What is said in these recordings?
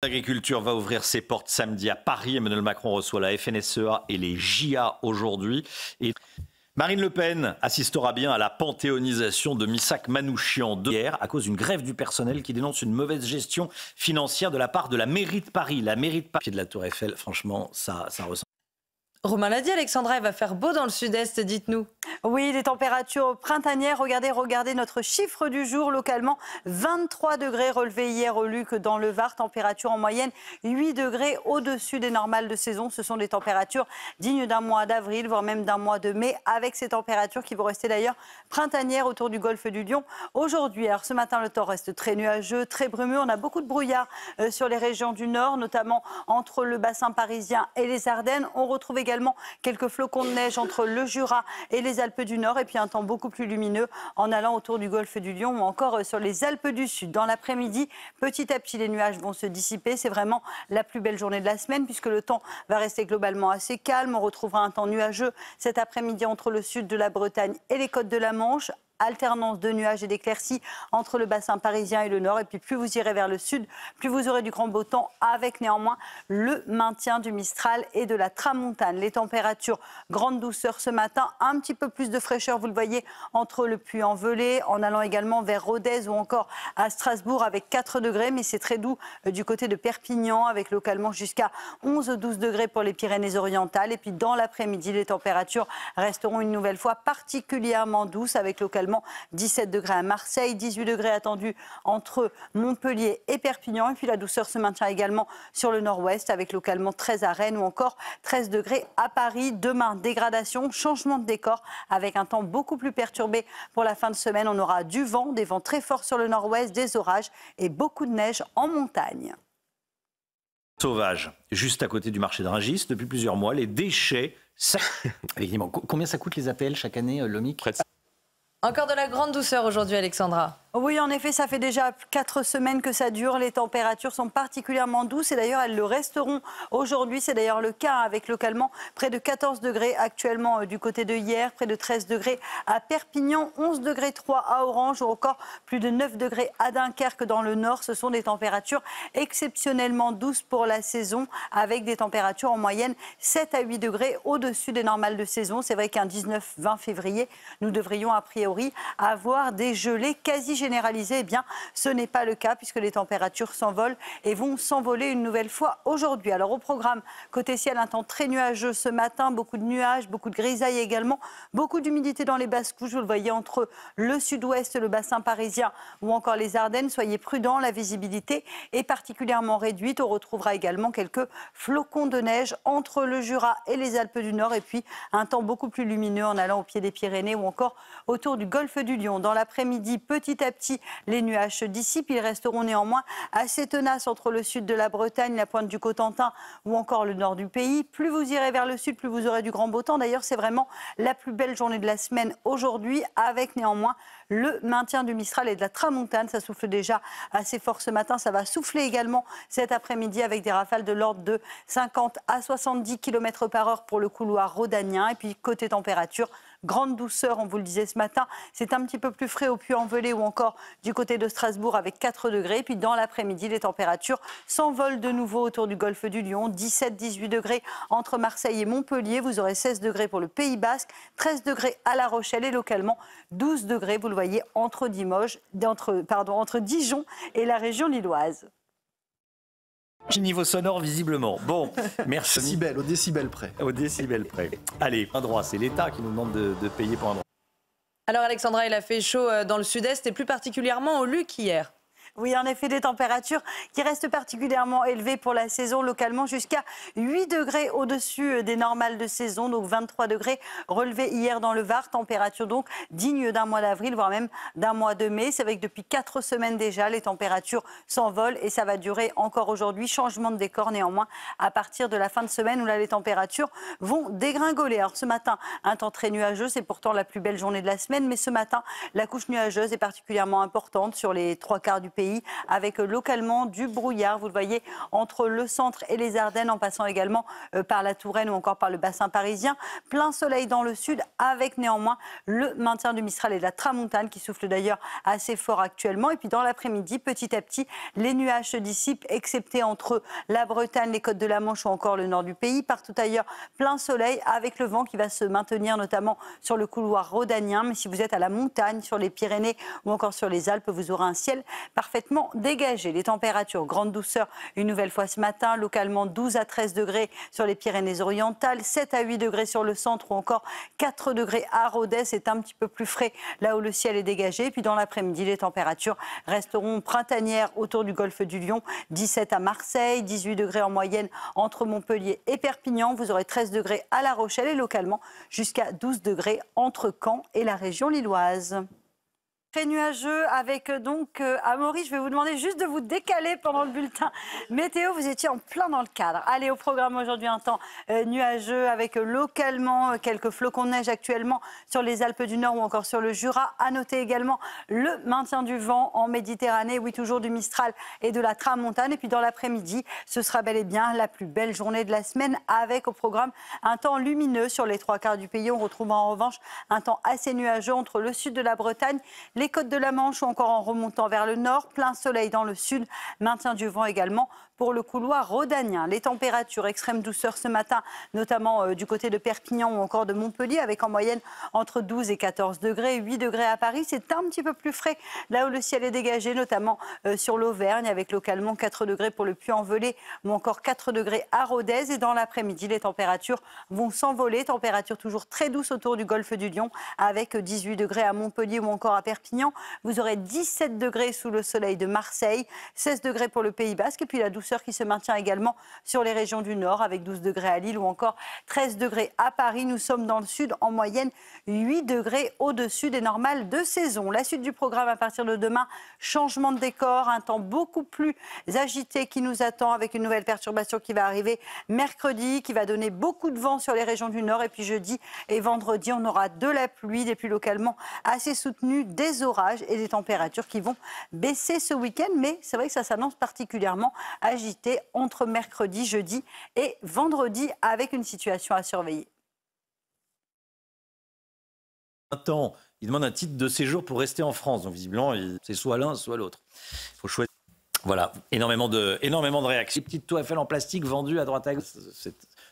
L'agriculture va ouvrir ses portes samedi à Paris. Emmanuel Macron reçoit la FNSEA et les JA aujourd'hui. Et Marine Le Pen assistera bien à la panthéonisation de Missak Manouchian hier à cause d'une grève du personnel qui dénonce une mauvaise gestion financière de la part de la mairie de Paris. La mairie de Paris de la Tour Eiffel, franchement, ça ressemble. Romain l'a dit, Alexandra, il va faire beau dans le sud-est, dites-nous. Oui, des températures printanières. Regardez notre chiffre du jour localement. 23 degrés relevés hier au Luc dans le Var. Température en moyenne 8 degrés au-dessus des normales de saison. Ce sont des températures dignes d'un mois d'avril, voire même d'un mois de mai, avec ces températures qui vont rester d'ailleurs printanières autour du golfe du Lion. Aujourd'hui, alors ce matin, le temps reste très nuageux, très brumeux. On a beaucoup de brouillard sur les régions du nord, notamment entre le bassin parisien et les Ardennes. On retrouve également quelques flocons de neige entre le Jura et les Alpes du Nord, et puis un temps beaucoup plus lumineux en allant autour du golfe du Lion ou encore sur les Alpes du Sud. Dans l'après-midi, petit à petit, les nuages vont se dissiper. C'est vraiment la plus belle journée de la semaine puisque le temps va rester globalement assez calme. On retrouvera un temps nuageux cet après-midi entre le sud de la Bretagne et les côtes de la Manche. Alternance de nuages et d'éclaircies entre le bassin parisien et le nord. Et puis plus vous irez vers le sud, plus vous aurez du grand beau temps avec néanmoins le maintien du Mistral et de la Tramontane. Les températures, grande douceur ce matin, un petit peu plus de fraîcheur, vous le voyez, entre le Puy-en-Velay, en allant également vers Rodez ou encore à Strasbourg avec 4 degrés. Mais c'est très doux du côté de Perpignan avec localement jusqu'à 11-12 degrés pour les Pyrénées-Orientales. Et puis dans l'après-midi, les températures resteront une nouvelle fois particulièrement douces avec localement 17 degrés à Marseille, 18 degrés attendus entre Montpellier et Perpignan. Et puis la douceur se maintient également sur le nord-ouest avec localement 13 à Rennes ou encore 13 degrés à Paris. Demain, dégradation, changement de décor avec un temps beaucoup plus perturbé pour la fin de semaine. On aura du vent, des vents très forts sur le nord-ouest, des orages et beaucoup de neige en montagne. Sauvage, juste à côté du marché de Rungis, depuis plusieurs mois, les déchets. Combien ça coûte les APL chaque année, Lomic ? Encore de la grande douceur aujourd'hui, Alexandra. Oui, en effet, ça fait déjà 4 semaines que ça dure. Les températures sont particulièrement douces et d'ailleurs, elles le resteront aujourd'hui. C'est d'ailleurs le cas avec localement près de 14 degrés actuellement du côté de Hyères, près de 13 degrés à Perpignan, 11 degrés 3 à Orange ou encore plus de 9 degrés à Dunkerque dans le nord. Ce sont des températures exceptionnellement douces pour la saison avec des températures en moyenne 7 à 8 degrés au-dessus des normales de saison. C'est vrai qu'un 19-20 février, nous devrions a priori avoir des gelées quasi généralisé, eh bien, ce n'est pas le cas puisque les températures s'envolent et vont s'envoler une nouvelle fois aujourd'hui. Alors au programme, côté ciel, un temps très nuageux ce matin, beaucoup de nuages, beaucoup de grisailles également, beaucoup d'humidité dans les basses couches, vous le voyez entre le sud-ouest, le bassin parisien ou encore les Ardennes. Soyez prudents, la visibilité est particulièrement réduite. On retrouvera également quelques flocons de neige entre le Jura et les Alpes du Nord et puis un temps beaucoup plus lumineux en allant au pied des Pyrénées ou encore autour du golfe du Lion. Dans l'après-midi, petit à petit, les nuages se dissipent. Ils resteront néanmoins assez tenaces entre le sud de la Bretagne, la pointe du Cotentin ou encore le nord du pays. Plus vous irez vers le sud, plus vous aurez du grand beau temps. D'ailleurs, c'est vraiment la plus belle journée de la semaine aujourd'hui, avec néanmoins le maintien du Mistral et de la Tramontane. Ça souffle déjà assez fort ce matin. Ça va souffler également cet après-midi avec des rafales de l'ordre de 50 à 70 km/h pour le couloir rhodanien. Et puis côté température, grande douceur, on vous le disait ce matin. C'est un petit peu plus frais au Puy-en-Velay ou encore du côté de Strasbourg avec 4 degrés. Et puis dans l'après-midi, les températures s'envolent de nouveau autour du golfe du Lion. 17-18 degrés entre Marseille et Montpellier. Vous aurez 16 degrés pour le Pays Basque, 13 degrés à La Rochelle et localement 12 degrés, vous le voyez, entre Dijon et la région lilloise. Niveau sonore, visiblement. Bon, merci. Décibel, au décibel près. Au décibel près. Allez, un droit, c'est l'État qui nous demande de payer pour un droit. Alors Alexandra, il a fait chaud dans le sud-est et plus particulièrement au Luc hier. Oui, en effet, des températures qui restent particulièrement élevées pour la saison, localement jusqu'à 8 degrés au-dessus des normales de saison, donc 23 degrés relevés hier dans le Var, température donc digne d'un mois d'avril, voire même d'un mois de mai. C'est vrai que depuis 4 semaines déjà, les températures s'envolent et ça va durer encore aujourd'hui. Changement de décor néanmoins à partir de la fin de semaine où là les températures vont dégringoler. Alors ce matin, un temps très nuageux, c'est pourtant la plus belle journée de la semaine, mais ce matin, la couche nuageuse est particulièrement importante sur les 3 quarts du pays. pays, avec localement du brouillard. Vous le voyez entre le centre et les Ardennes, en passant également par la Touraine ou encore par le bassin parisien. Plein soleil dans le sud, avec néanmoins le maintien du Mistral et de la Tramontane, qui souffle d'ailleurs assez fort actuellement. Et puis dans l'après-midi, petit à petit, les nuages se dissipent, excepté entre la Bretagne, les côtes de la Manche ou encore le nord du pays. Partout ailleurs, plein soleil, avec le vent qui va se maintenir notamment sur le couloir rhodanien. Mais si vous êtes à la montagne, sur les Pyrénées ou encore sur les Alpes, vous aurez un ciel parfaitement dégagé. Les températures, grande douceur une nouvelle fois ce matin, localement 12 à 13 degrés sur les Pyrénées-Orientales, 7 à 8 degrés sur le centre ou encore 4 degrés à Rodez. C'est un petit peu plus frais là où le ciel est dégagé. Et puis dans l'après-midi, les températures resteront printanières autour du golfe du Lion, 17 à Marseille, 18 degrés en moyenne entre Montpellier et Perpignan. Vous aurez 13 degrés à La Rochelle et localement jusqu'à 12 degrés entre Caen et la région lilloise. Très nuageux avec donc Amaury, je vais vous demander juste de vous décaler pendant le bulletin météo. Vous étiez en plein dans le cadre. Allez, au programme aujourd'hui, un temps nuageux avec localement quelques flocons de neige actuellement sur les Alpes du Nord ou encore sur le Jura. À noter également le maintien du vent en Méditerranée, oui, toujours du Mistral et de la Tramontane. Et puis dans l'après-midi, ce sera bel et bien la plus belle journée de la semaine avec au programme un temps lumineux sur les 3/4 du pays. On retrouvera en revanche un temps assez nuageux entre le sud de la Bretagne, les côtes de la Manche ou encore en remontant vers le nord. Plein soleil dans le sud, maintien du vent également pour le couloir rhodanien. Les températures, extrême douceur ce matin, notamment du côté de Perpignan ou encore de Montpellier, avec en moyenne entre 12 et 14 degrés, 8 degrés à Paris. C'est un petit peu plus frais là où le ciel est dégagé, notamment sur l'Auvergne, avec localement 4 degrés pour le Puy-en-Velay ou encore 4 degrés à Rodez. Et dans l'après-midi, les températures vont s'envoler. Température toujours très douce autour du golfe du Lion, avec 18 degrés à Montpellier ou encore à Perpignan. Vous aurez 17 degrés sous le soleil de Marseille, 16 degrés pour le Pays Basque, et puis la douceur qui se maintient également sur les régions du Nord, avec 12 degrés à Lille ou encore 13 degrés à Paris. Nous sommes dans le Sud, en moyenne 8 degrés au-dessus des normales de saison. La suite du programme à partir de demain, changement de décor, un temps beaucoup plus agité qui nous attend, avec une nouvelle perturbation qui va arriver mercredi, qui va donner beaucoup de vent sur les régions du Nord. Et puis jeudi et vendredi, on aura de la pluie, des pluies localement assez soutenues, des orages et des températures qui vont baisser ce week-end. Mais c'est vrai que ça s'annonce particulièrement agité entre mercredi, jeudi et vendredi, avec une situation à surveiller. Attends, il demande un titre de séjour pour rester en France. Donc visiblement, c'est soit l'un, soit l'autre. Il faut choisir. Voilà, énormément de réactions. Les petites tours Eiffel en plastique vendues à droite à gauche.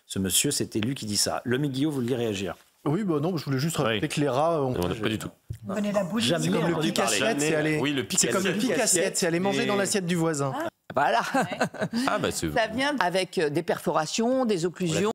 Ce monsieur, c'était lui qui dit ça. Le Guillaume, vous vouliez réagir? Oui, bah non, je voulais juste rappeler que les rats... pas du tout. Jamais comme le pic-assiette, c'est aller... Oui, c'est comme le pic-assiette, c'est aller manger dans l'assiette du voisin. Voilà. Ah, bah, Ça vient avec des perforations, des occlusions.